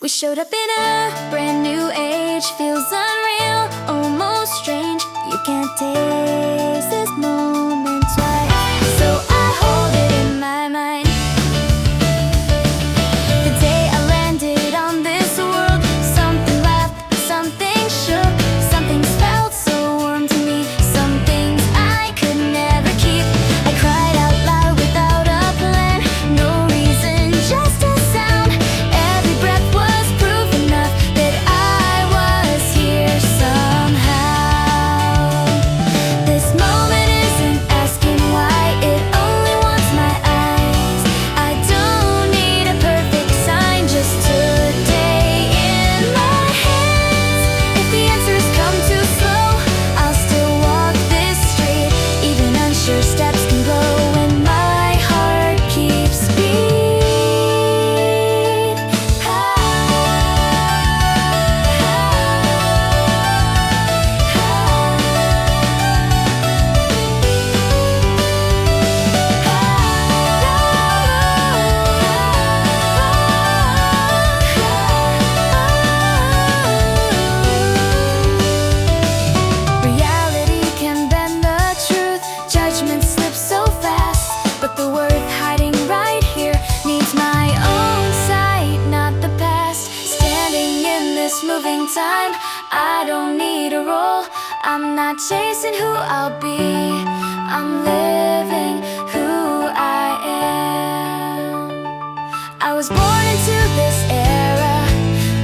We showed up in a brand new age. Feels unreal, almost strange. You can't taste this moment twice, so I hold it in my mind. The day I landed on this world, something laughed, something shook. Some things felt so warm to me, some things I could never keep. I cried out loud without a plan, no reason, just a sound. Every breath was proof enough that I was here somehow. This moment isn't asking why, it only wants my eyes. I don't need a perfect sign, just today in my hands. If the answers come too slow, I'll still walk this street. Even unsure steps can grow when my heart keeps beat. Reality can bend the truth, judgment slips so fast, but the worth hiding right here needs my own sight, not the past. Standing in this moving time, I don't need a role. I'm not chasing who I'll be, I'm living who I am. I was born into this era,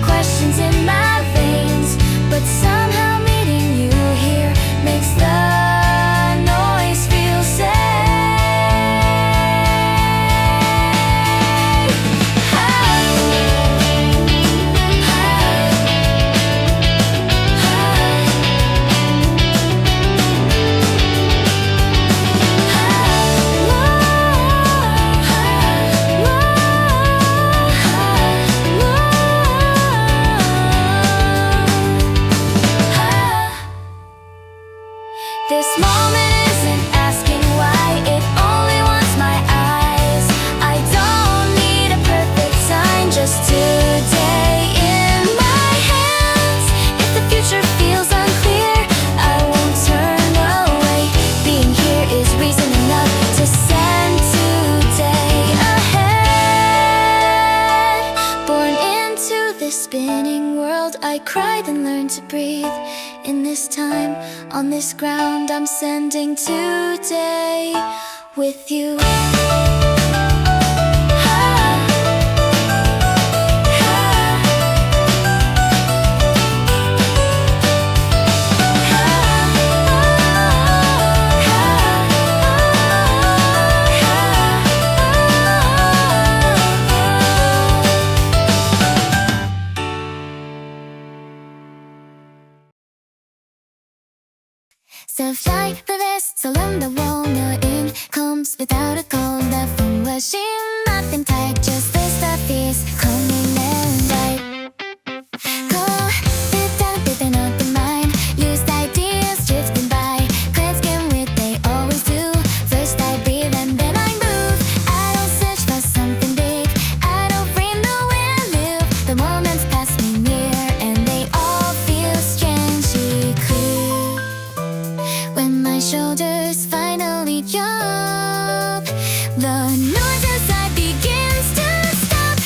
questions in my veins, but somehow meeting you here makes the noise feel safe. This moment isn't asking why, it only wants my eyes. I don't need a perfect sign, just today in my hands. If the future feels unclear, I won't turn away. Being here is reason enough to send today ahead. Born into this spinning world, I cried and learned to breathe. In this time, on this ground, I'm sending today with you. Self-lifeless, solemnable, no ink comes without a call. Nothing rushing, nothing tight, just the stuff is coming and right. Cool, beaten up in mind, used ideas drifting by. Clear skin with they always do. First I breathe and then I move. I don't search for something big, I don't bring the way I live. The moments pass me near and they all feel strangely clear. When my shoulders finally drop, the noise inside begins to stop.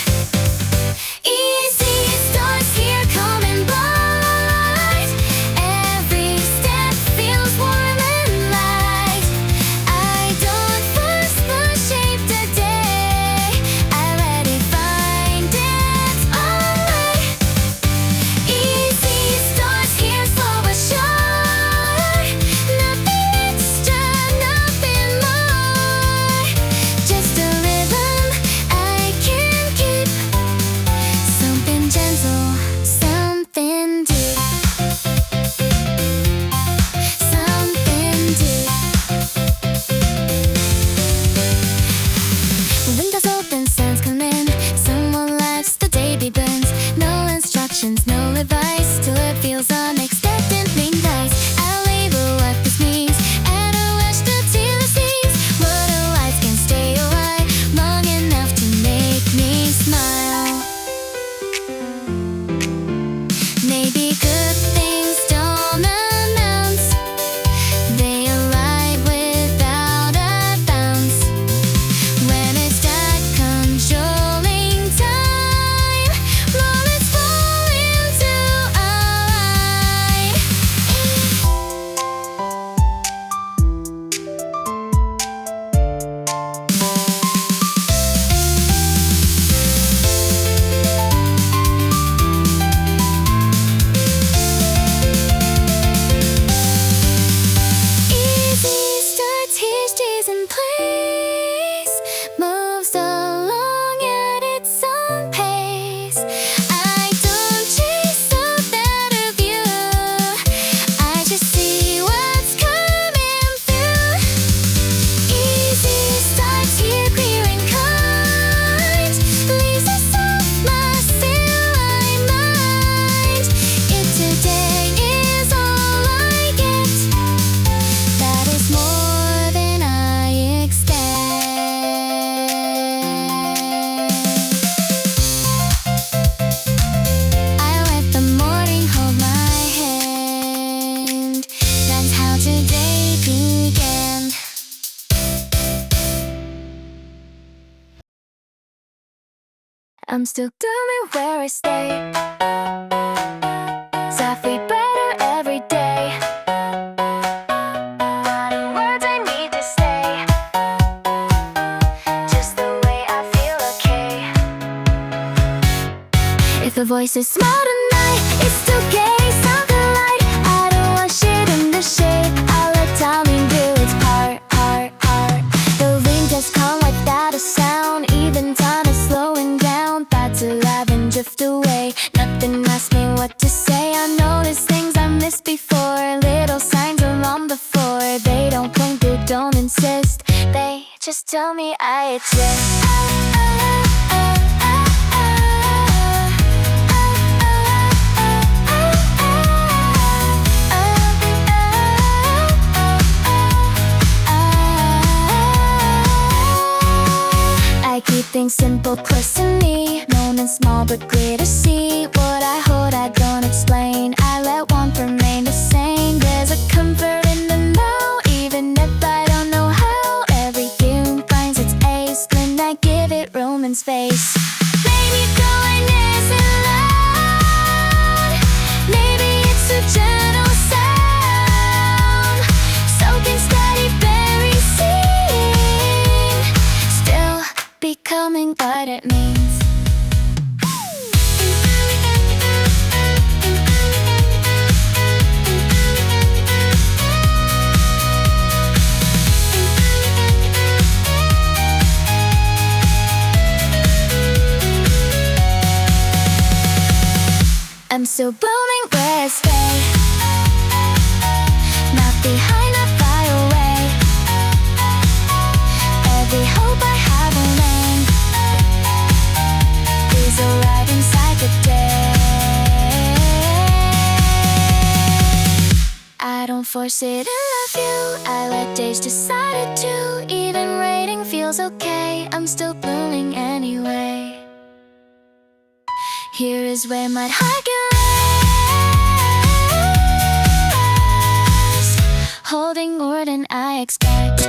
I'm still doing where I stay. Softly better every day. Not in words I need to say, just the way I feel, okay. If the voice is small tonight, it's still gay, sound light. I don't want shit in the shade. I'll let timing do its part. The ring just come without a sound. Even time is slowing down. Thoughts alive and drift away. Nothing asks me what to say. I notice things I missed before. Little signs are on the floor. They don't point, they don't insist. They just tell me I exist. I keep things simple, close to me. Known and small but clear to see. What I hold I don't explain. I let one remain the same. There's a comfort in the now, even if I don't know how. Every tune finds its ace when I give it room and space. Maybe going isn't loud. Maybe it's a gentle sound. Soaking steady, very seen. Still becoming what it means. I'm still blooming where I stay. Not behind, not far away. Every hope I have remain is alive inside the day. I don't force it and love you. I let days decide it too. Even rating feels okay. I'm still blooming anyway. Here is where my heart can rest, holding more than I expect.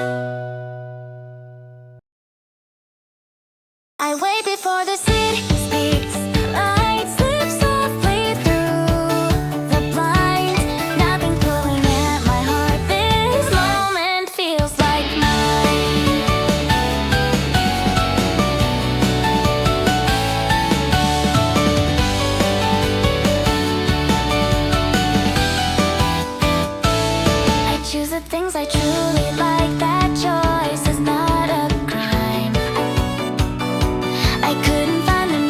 I wait before the city speaks. Light slips softly through the blinds. Nothing pulling at my heart. This moment feels like mine. I choose the things I truly like. That choice is not a crime. I couldn't find the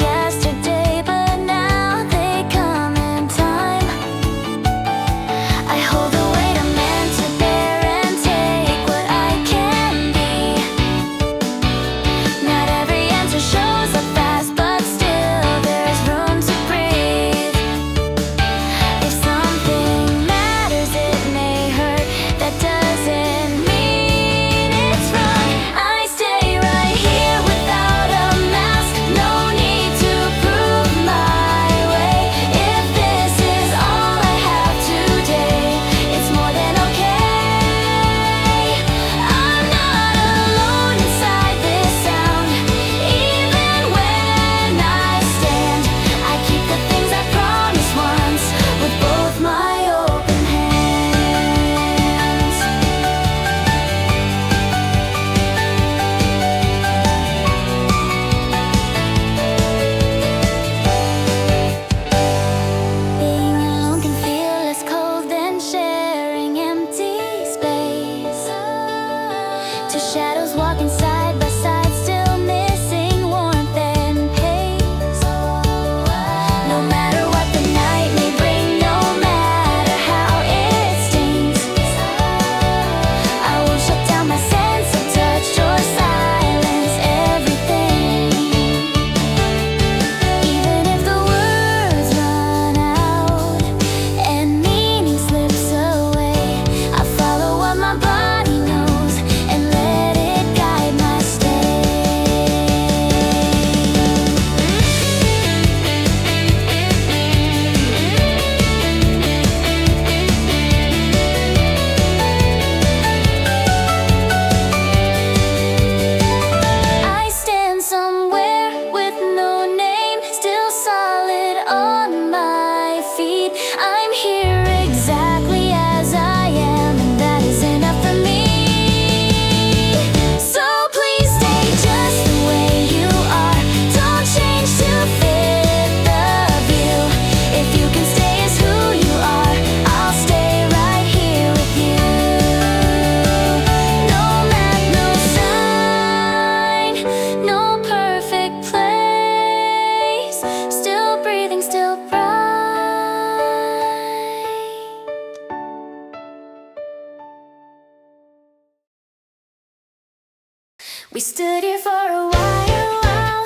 We stood here for a while,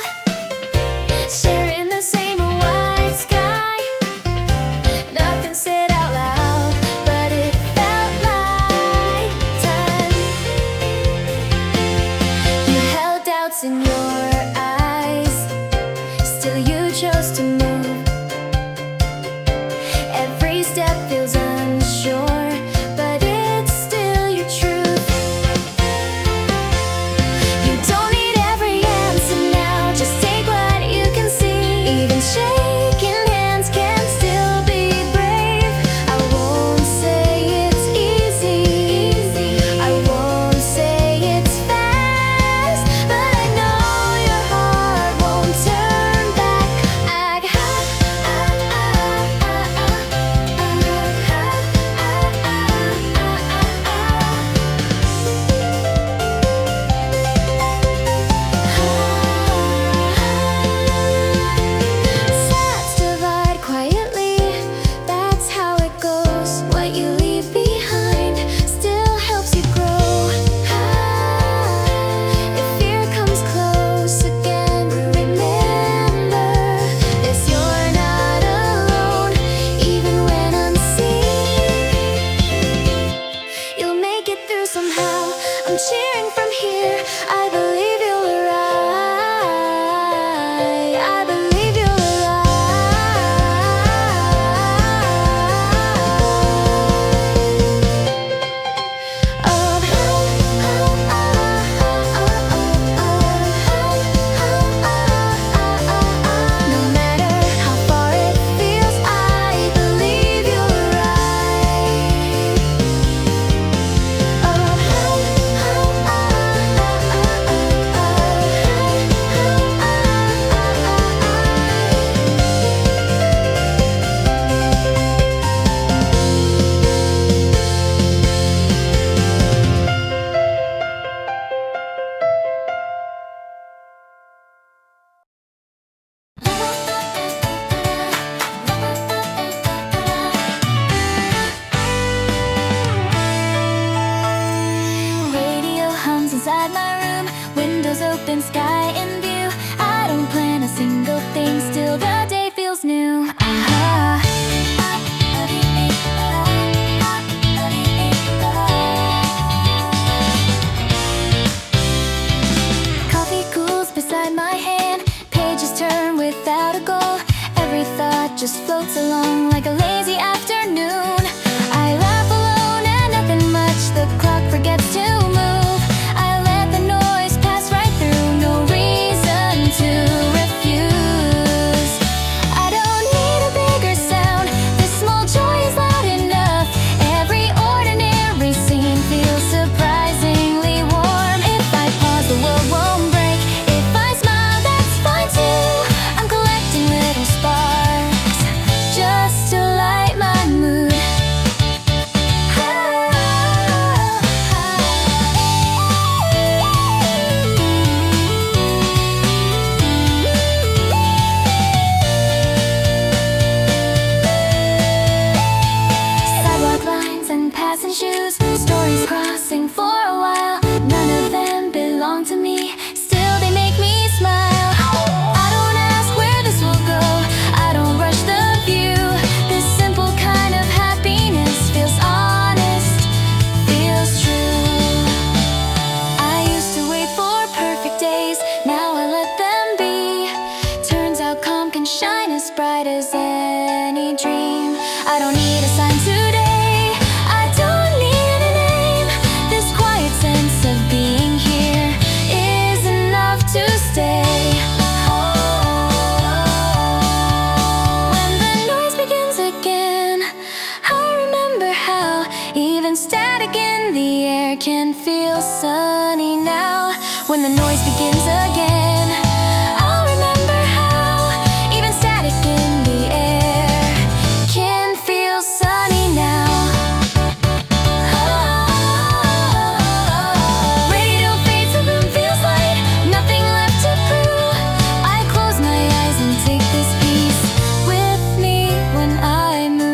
sharing the same white sky. Nothing said out loud, but it felt like time. You held doubts in your eyes, still you chose to move. Every step feels unsure, but it's still your truth. You don't need every answer now, just take what you can see. Even shaking hands can still be brave. I won't say it's easy, I won't say it's fast, but I know your heart won't turn back. Slats divide quietly, that's how it goes. What you leave behind still helps you grow. If fear comes close again, remember this: you're not alone, even when unseen. You'll make it through somehow. I'm cheering from here. I believe you'll arrive. I believe you'll arrive. No matter how far it feels, I believe you'll arrive. Radio hums inside my room, windows open, sky in view. I don't plan a single thing, still the day feels new. Coffee cools beside my hand, pages turn without a goal. Every thought just floats along like a lazy afternoon. I laugh alone and nothing much, the clock forgets to move. I let the noise pass right through, no reason to refuse. I don't need a bigger sound, this small joy is loud enough. Every ordinary scene feels surprisingly warm. If I pause, the world won't break. If I smile, that's fine too. I'm collecting little sparks just to light my mood. Sidewalk lines and passing shoes, stories crossing for a while. None of them belong to me, still they make me smile. I don't ask where this will go, I don't rush the view. This simple kind of happiness feels honest, feels true. I used to wait for perfect days, now I let them be. Turns out calm can shine as bright as any dream. I don't need a sign today, I don't need a name. This quiet sense of being here is enough to stay. When the noise begins again, I remember how even static in the air can feel sunny now. When the noise begins again, I'll remember how even static in the air can feel sunny now. Radio fades, the room feels light, nothing left to prove. I close my eyes and take this peace with me when I move.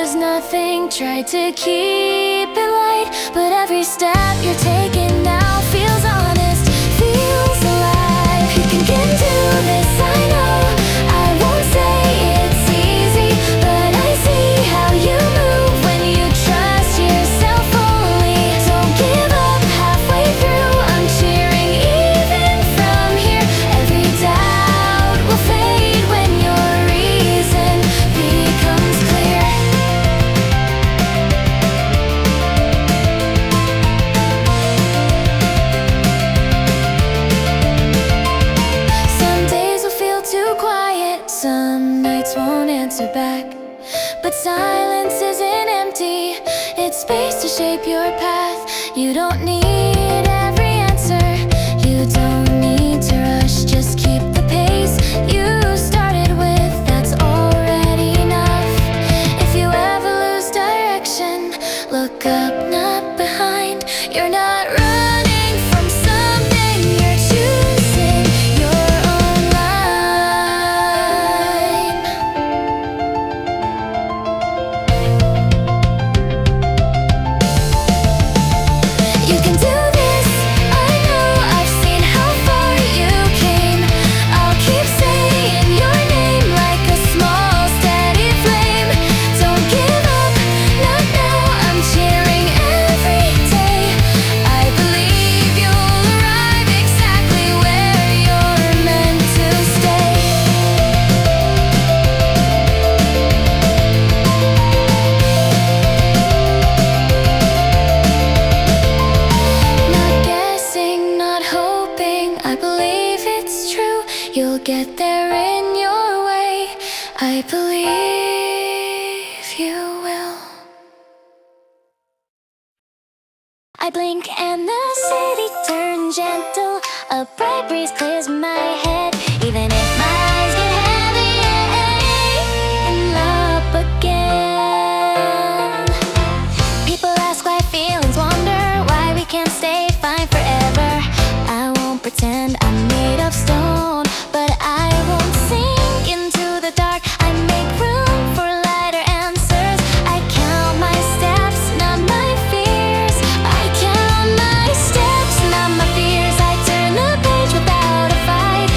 was nothing, tried to keep it light, but every step you're taking now feels honest, feels alive. You can do this, I know. I won't say it's easy, but I see how you move when you trust yourself fully. Don't give up halfway through, I'm cheering even from here. Every doubt will fade when your reason becomes clear. Some days will feel too quiet, some nights won't answer back, but silence isn't empty, it's space to shape your path. You don't need every answer, you don't need to rush, just keep the pace you started with, that's already enough. If you ever lose direction, look up, not behind. You're not running from something, you're choosing your own line. You can do this, I know. I've seen how far you came. I'll keep saying your name like a small steady flame. Don't give up, not now. I'm cheering every day. I believe you'll arrive exactly where you're meant to stay. Not guessing, not hoping, I believe it's true. You'll get there in your way, I believe you will. I blink and the city turns gentle, a bright breeze clears my head. Even if my eyes get heavy and up again. People ask why feelings wander, why we can't stay fine forever. I won't pretend I'm made of stone, but I won't sink into the dark. I make room for lighter answers. I count my steps, not my fears. I count my steps, not my fears. I turn the page without a fight.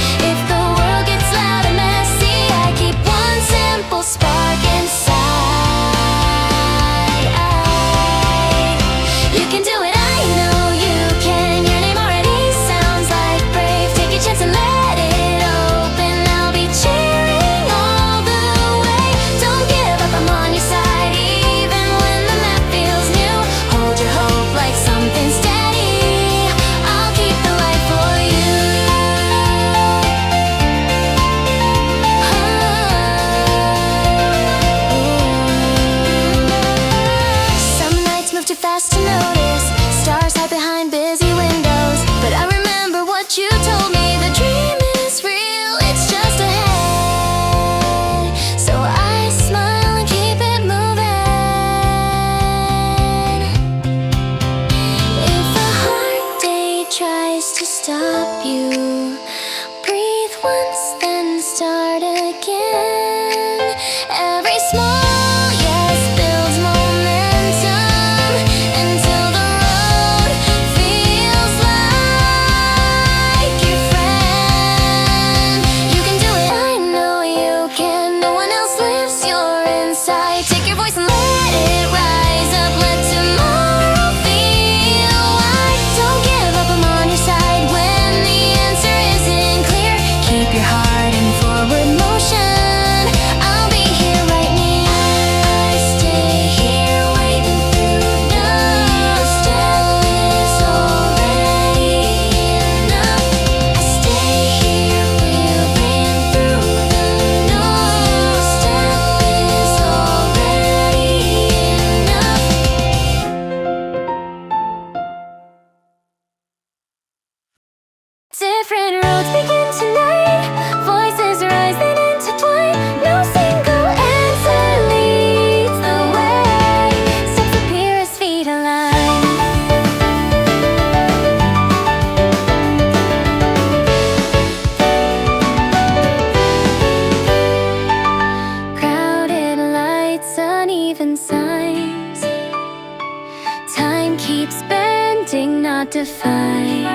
not defined.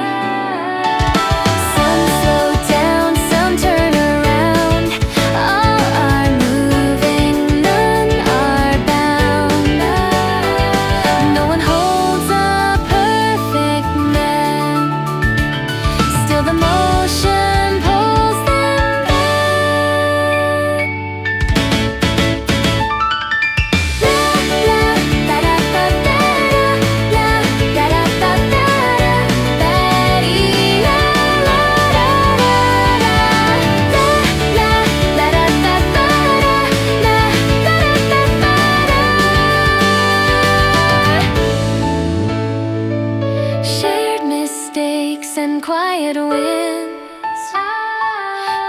Some slow down, some turn around. All are moving, none are bound. No one holds a perfect map. Still the motion pulls them back. La la da da da da la da da da da da dee la la da da da la la da da da la da da da. Shared mistakes and quiet wins.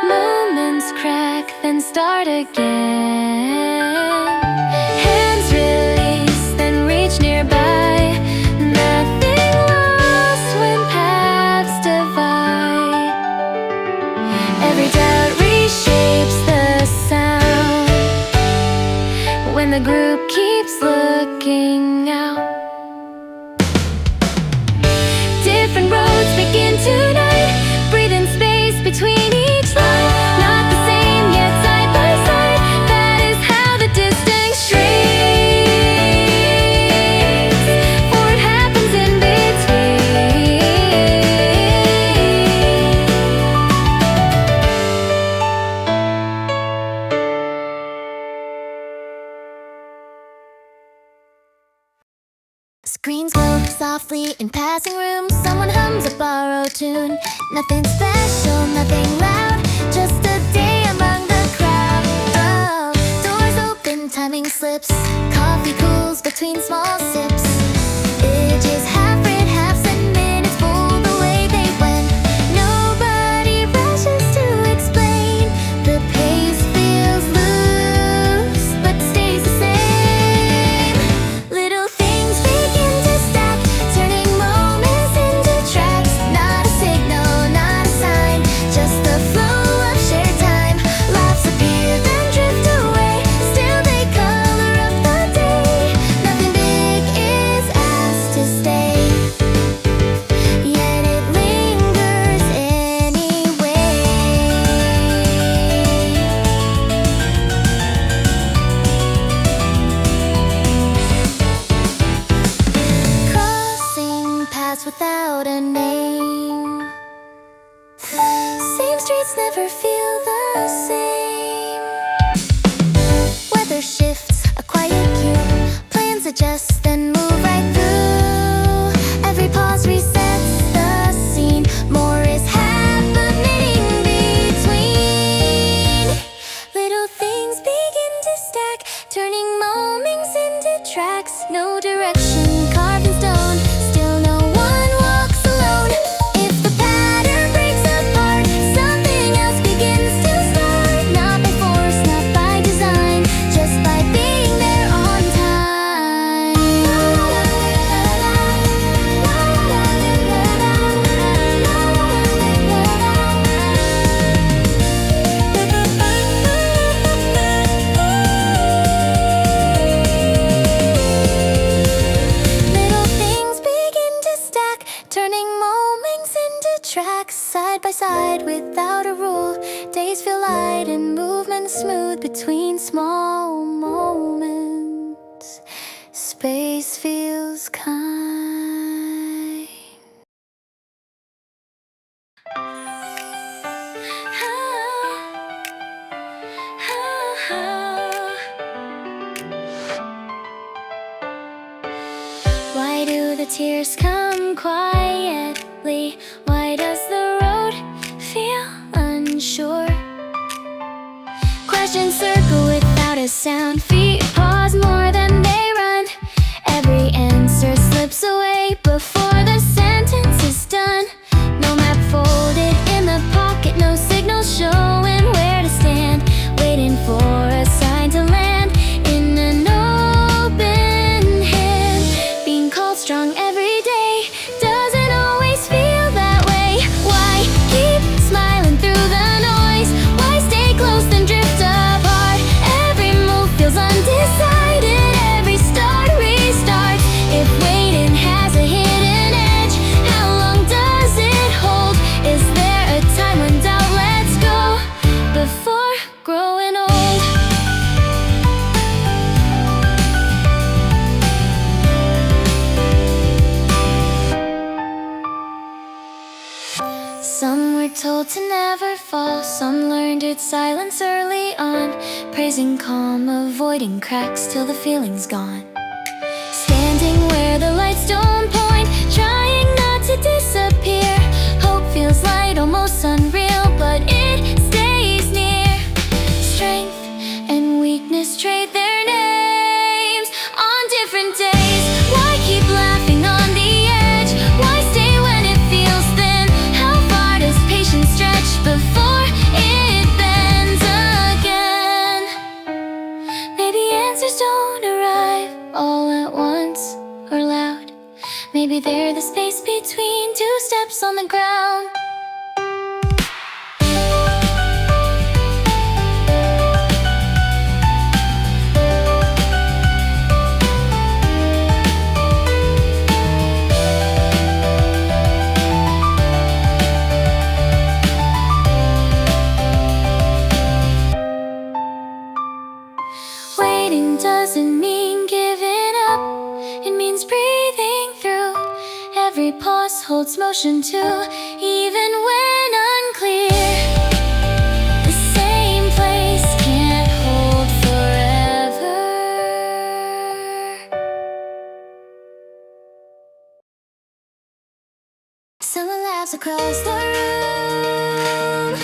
Moments crack, then start again. Hands release, then reach nearby. Nothing lost when paths divide. Every doubt reshapes the sound when the group keeps looking out. Different roads begin tonight. Breathe in space between each line. Not the same yet side by side. That is how the distance shrinks. For it happens in between. Screens glow softly in passing rooms. Someone hums a borrowed tune. Nothing special, nothing loud. Just a day among the crowd. Oh, doors open, timing slips. Coffee cools between small sips. Edges half read, half and minutes full the way they went. Nobody rushes to explain. The pace feels loose, but stays the same. Little things begin to stack, turning moments into tracks. Not a signal, not a sign, just the flow of shared time. Laughs appear, then drift away. Still they color up the day. Nothing big is asked to stay, yet it lingers anyway. Crossing paths without a name. Same streets never feel the same. Weather shifts, a quiet cue. Plans adjust, then move right through. Every pause resets the scene. More is happening between. Little things begin to stack, turning moments into tracks. No direction, carved in stone. Still no one walks alone. If the pattern breaks apart, something else begins to start. Not by force, not by design, just by being there on time. Little things begin to stack, turning moments into tracks. Side by side without a rule. Days feel light and movement smooth between small moments. Space feels kind. Why do the tears come quietly? Why does the road feel unsure? Questions circle without a sound. Feet pause more than they run. Every answer slips away before the sentence is done. No map folded in the pocket, no signal showing where to stand. Waiting for a sign to land in an open hand. Being called strong every day doesn't always feel that way. Why keep smiling through the noise? Why stay close then drift apart? Every move feels undone. never fall. Some learned its silence early on, praising calm, avoiding cracks till the feeling's gone. Standing where the lights don't point, trying not to disappear. Hope feels light, almost unreal, but it stays near. Strength and weakness trade their names on different days. Why keep laughing on the edge? Why stay when it feels thin? How far does patience stretch before it bends again? Maybe answers don't arrive all at once or loud. Maybe they're the space between two steps on the ground. Waiting doesn't mean giving up, it means breathing through. Every pause holds motion too, even when unclear. The same place can't hold forever. Someone laughs across the room.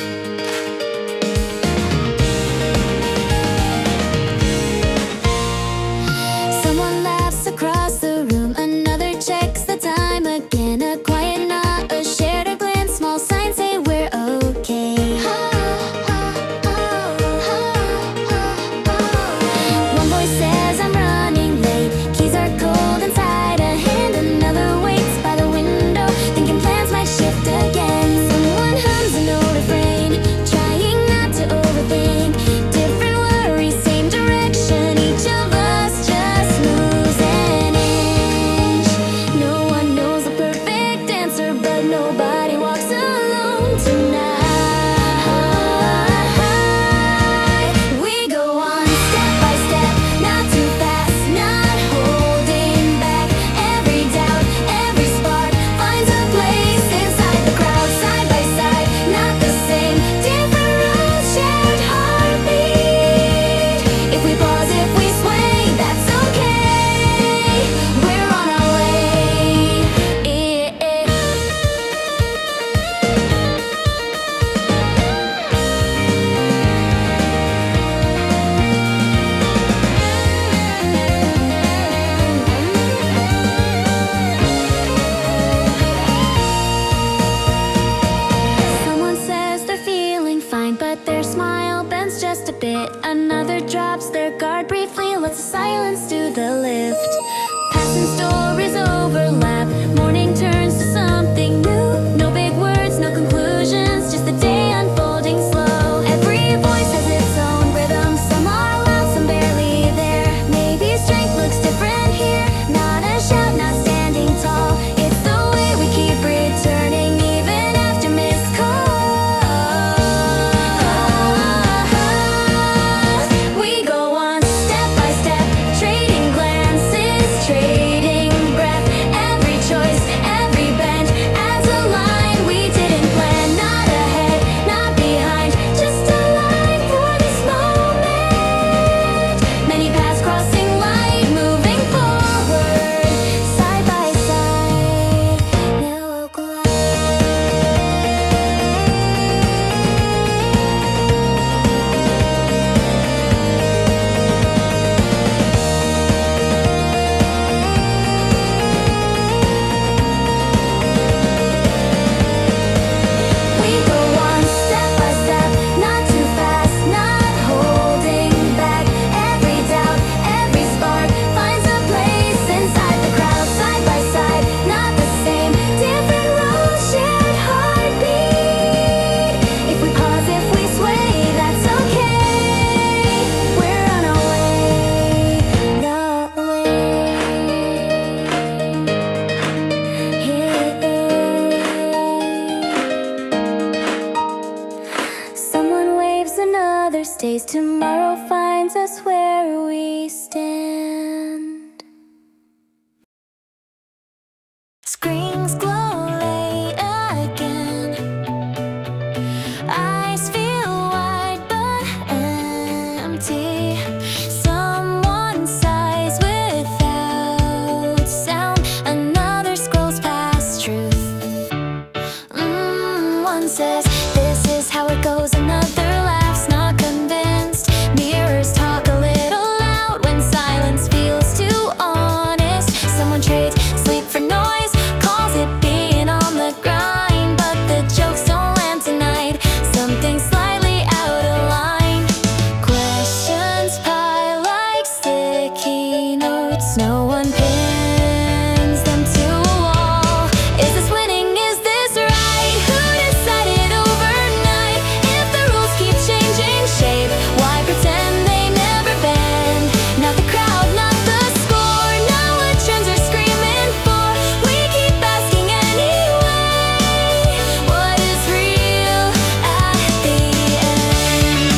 Someone laughs across the room. Another checks the time again. A quiet nod, a shared a glance. Small signs say we're okay. One voice says I'm running late. Keys are cold inside a hand. Another waits by the window, thinking plans might shift again. Someone hums an old refrain, trying not to overthink. Different worries, same direction. Each of us just moves an inch. No one knows the perfect answer, but nobody walks alone tonight. We go on step by step, not too fast, not holding back. Every doubt, every spark finds a place inside the crowd. Side by side, not the same, different roads, shared heartbeat. If we pause, if we sway, that's okay. We're on our way. Someone says they're feeling fine, but their smile bends just a bit. Another drops their guard briefly, lets the silence do the lift. Passing stories overlap, morning turns to something new. No big words, no conclusions, just the day unfolding slow. Every voice has its own rhythm, some are loud, some barely there. Maybe strength looks different here, not a shout, not standing tall. It's the way we keep returning, even after missed calls. We go on step by step, trading glances, trading No one pins them to a wall. Is this winning? Is this right? Who decided overnight? If the rules keep changing shape, why pretend they never bend? Not the crowd, not the score, not what trends are screaming for. We keep asking anyway, what is real at the end?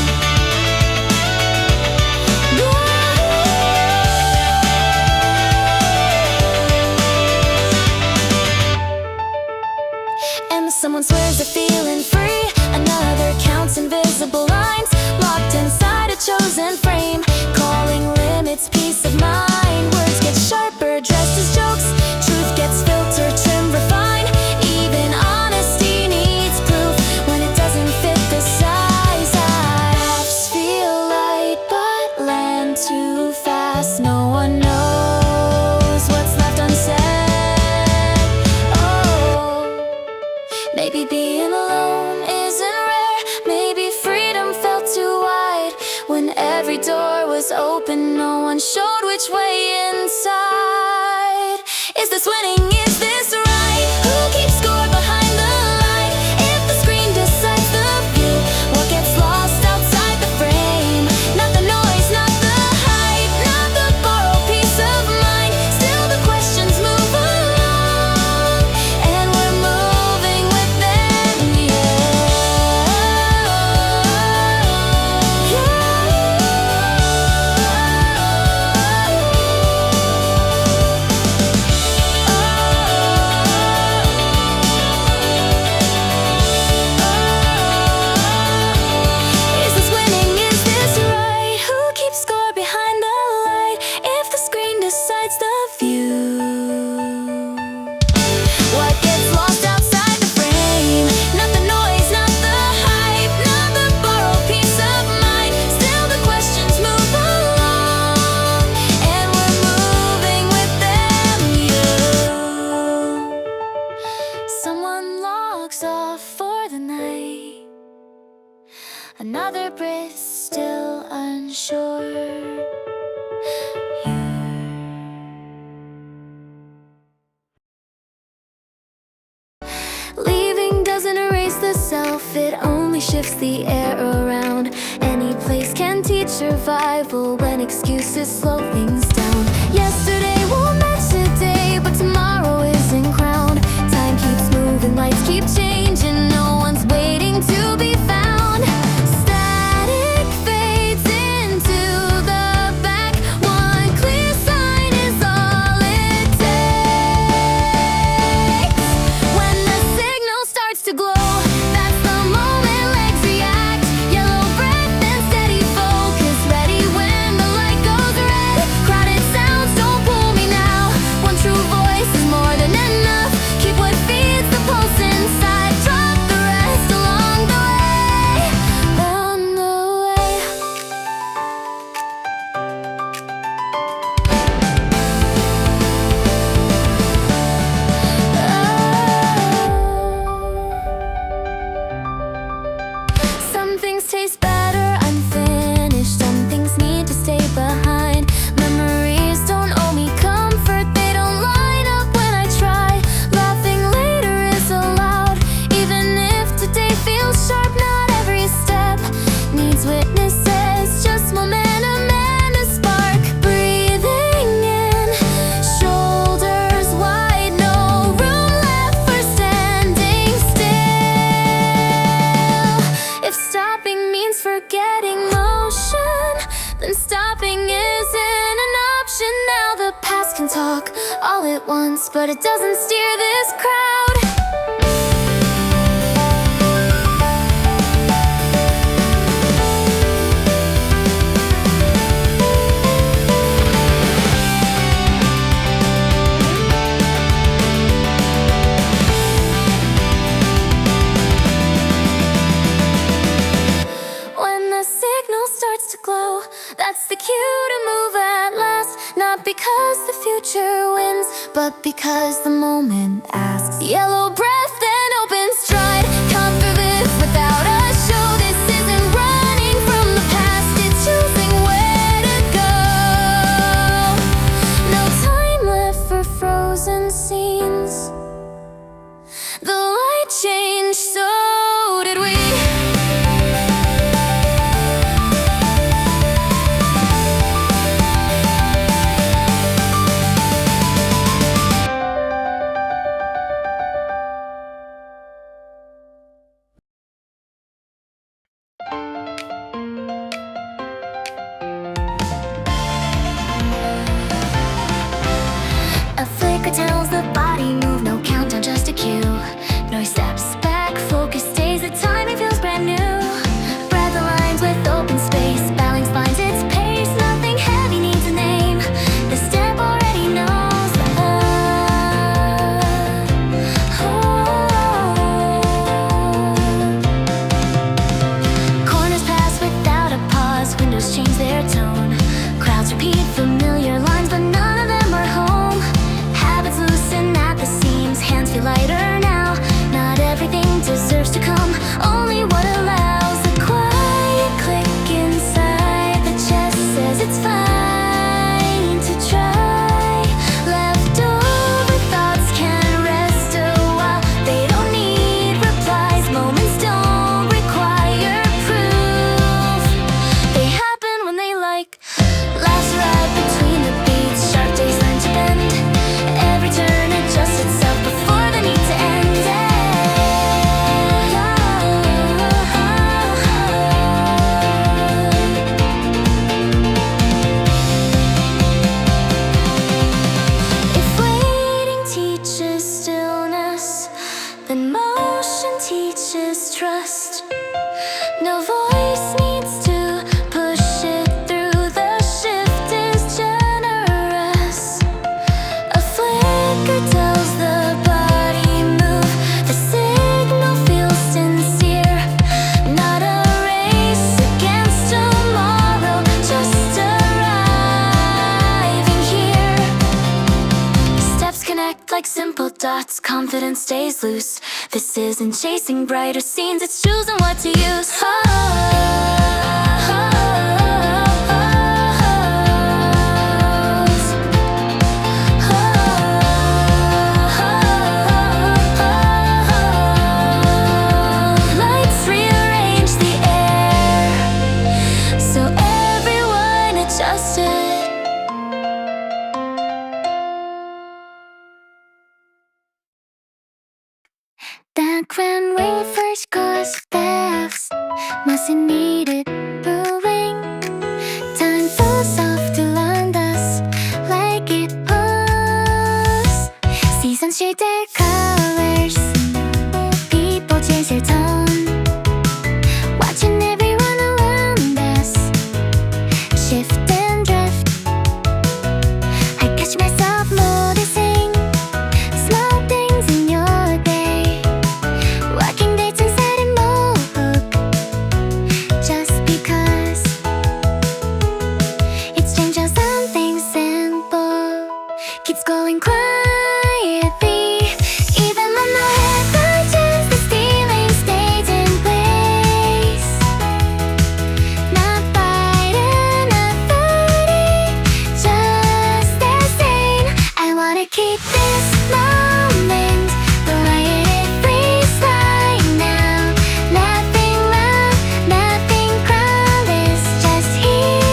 And someone swears they're feeling free, another counts invisible lines, locked inside a chosen frame, calling limits peace of mind. Words get sharper, dressed as jokes, truth gets filtered, trimmed, refined. Even honesty needs proof when it doesn't fit the size. Laughs feel light but land too fast. No one knows what's left unsaid. Oh, maybe being alone isn't rare. Maybe freedom felt too wide. When every door was open, no one showed which way inside. Is this winning? Is this right? Who keeps score behind the light? If the screen decides the view, what gets lost outside the frame? Not the noise, not the hype, not the borrowed peace of mind. Still the questions move along, and we're moving with them, Is this winning? Is this right? Who keeps score behind the light? If the screen decides the view, what gets lost outside the frame? Not the noise, not the hype, not the borrowed peace of mind. Still the questions move along, and we're moving with them. Someone logs off for the night, another breath still unsure. Leaving doesn't erase the self, it only shifts the air around. Any place can teach survival when excuses slow things down. Yesterday won't match today, but tomorrow isn't crowned. Time keeps moving, lights keep changing, no one's waiting to be found. Static fades into the back, one clear sign is all it takes. When the signal starts to glow, that's the moment legs react. Yellow breath and steady focus, ready when the light goes red. Crowded sounds don't pull me now, one true voice is more than enough. Keep what feeds the pulse inside, drop the rest along the way. On the way. Some things taste better unfinished, some things need to stay behind. Memories don't owe me comfort, they don't line up when I try. Laughing later is allowed, even if today feels sharp. Not every step needs witnesses, just momentum and a spark. Breathing in, shoulders wide, no room left for standing still. If stopping means forgetting motion, then stopping isn't an option. Now the past can talk all at once, but it doesn't steer this crowd. When the signal starts to glow, that's the cue to move at last. Not because the future wins, but because the moment asks. Yellow breath, then open stride. Come through this without a show. This isn't running from the past, it's choosing where to go. like simple dots, confidence stays loose. This isn't chasing brighter scenes, it's choosing what to use. Lights rearrange the air so everyone adjusted. Back when we first crossed paths, mustn't need it brewing. Time falls soft to land us like it was. Seasons shade their colors, people change their tone, watching everyone around us shift and drift. I catch myself noticing small things in your day, working dates inside a mohawk, just because it's strange how something simple keeps going quietly, even when the head touches the stealing stays in place. Not fighting, not fighting, just as sane. I wanna keep this moment the way it freeze right now. Nothing loud, nothing crowned, it's just here.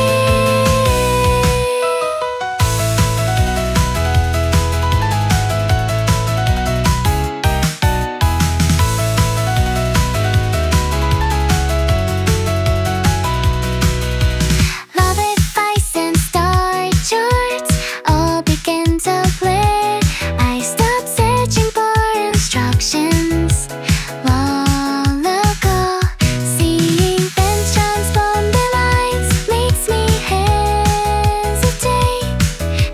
Love advice and star charts all begin to play. I stopped searching for instructions long ago. Seeing them transform their lives makes me hesitate,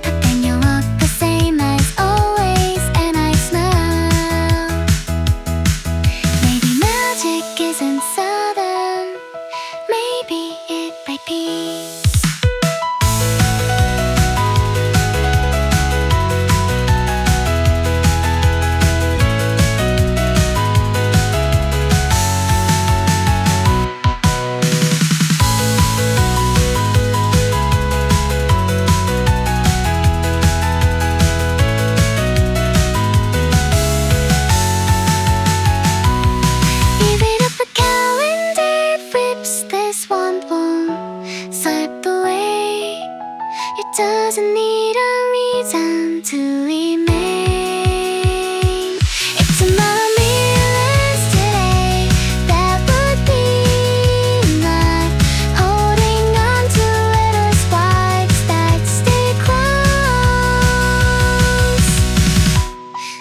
but then you look the same as always and I smile. Maybe magic isn't sudden, maybe it repeats. Even up a calendar flips this one won't slip away. It doesn't need a reason to remain. If tomorrow mirrors today, that would be like holding on to little sparks that stay close.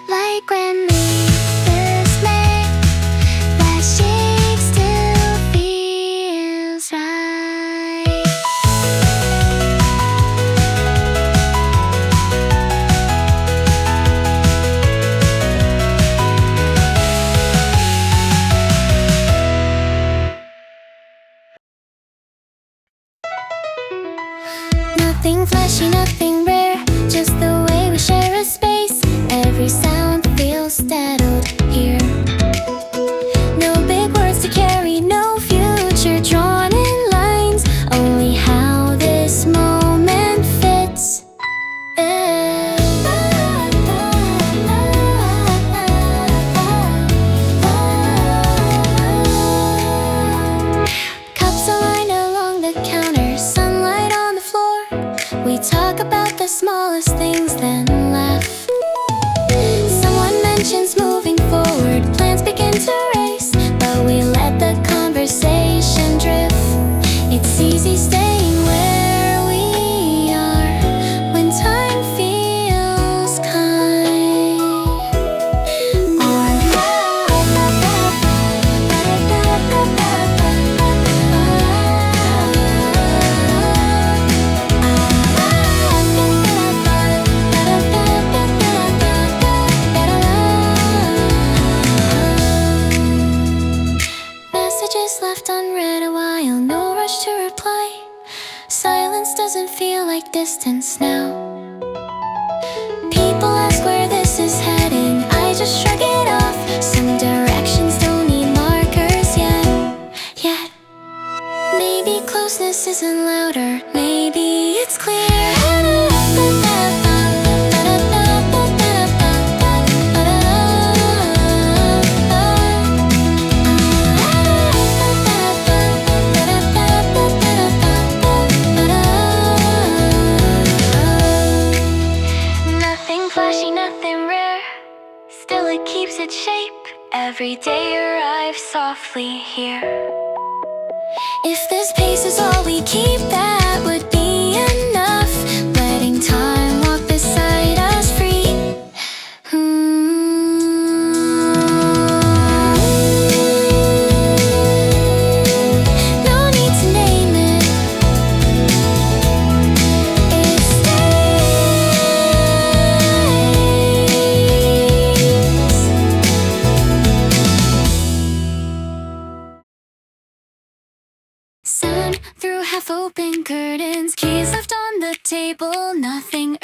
Like when we first met, that shake still feels right. Nothing flashy, nothing rare, just the way we share a space. Every sound feels settled here. No big words to carry, no future drawn in lines, only how this moment fits. Cups aligned along the counter, sunlight on the floor. We talk about the smallest things, then laugh. Someone mentions moving forward, plans begin to race, but we let the conversation drift. It's easy staying where we are when time feels kind. Or keeps its shape. Every day arrives softly here. If this pace is all we keep, that would be enough. Letting time walk beside us free. No need to name it. It stays. Sun through half-open curtains, keys left on the table, nothing